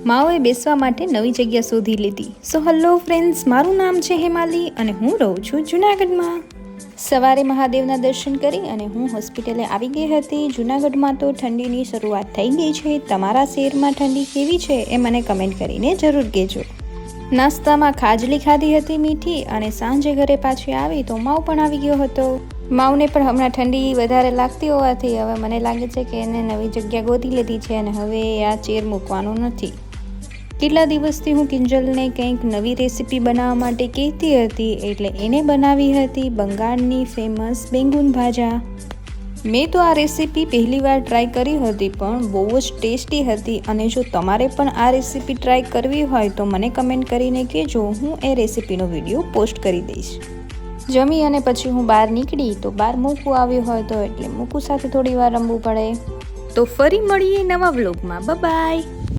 માઓએ બેસવા માટે નવી જગ્યા શોધી લીધી. સો હેલો ફ્રેન્ડ્સ, મારું નામ છે હેમાલી અને હું રહું છું જૂનાગઢમાં. સવારે મહાદેવના દર્શન કરી અને હું હોસ્પિટલે આવી ગઈ હતી. જૂનાગઢમાં તો ઠંડીની શરૂઆત થઈ ગઈ છે. તમારા શહેરમાં ઠંડી કેવી છે એ મને કમેન્ટ કરીને જરૂર કહેજો. નાસ્તામાં ખાજલી ખાધી હતી મીઠી, અને સાંજે ઘરે પાછી આવી તો માવ પણ આવી ગયો હતો. માવને પણ હમણાં ઠંડી વધારે લાગતી હોવાથી હવે મને લાગે છે કે એને નવી જગ્યા ગોતી લીધી છે અને હવે આ ચેર મૂકવાનું નથી. કેટલા દિવસથી હું કિંજલને કંઈક નવી રેસીપી બનાવવા માટે કહેતી હતી, એટલે એને બનાવી હતી બંગાળની ફેમસ બેંગુન ભાજા. મેં તો આ રેસીપી પહેલીવાર ટ્રાય કરી હતી, પણ બહુ જ ટેસ્ટી હતી. અને જો તમારે પણ આ રેસીપી ટ્રાય કરવી હોય તો મને કમેન્ટ કરીને કહેજો, હું એ રેસીપીનો વિડીયો પોસ્ટ કરી દઈશ. જમી અને પછી હું બહાર નીકળી તો બહાર મૂકવું આવ્યું હોય તો એટલે મૂકું સાથે થોડી વાર રમવું પડે. તો ફરી મળીએ નવા વ્લોગમાં. બાય.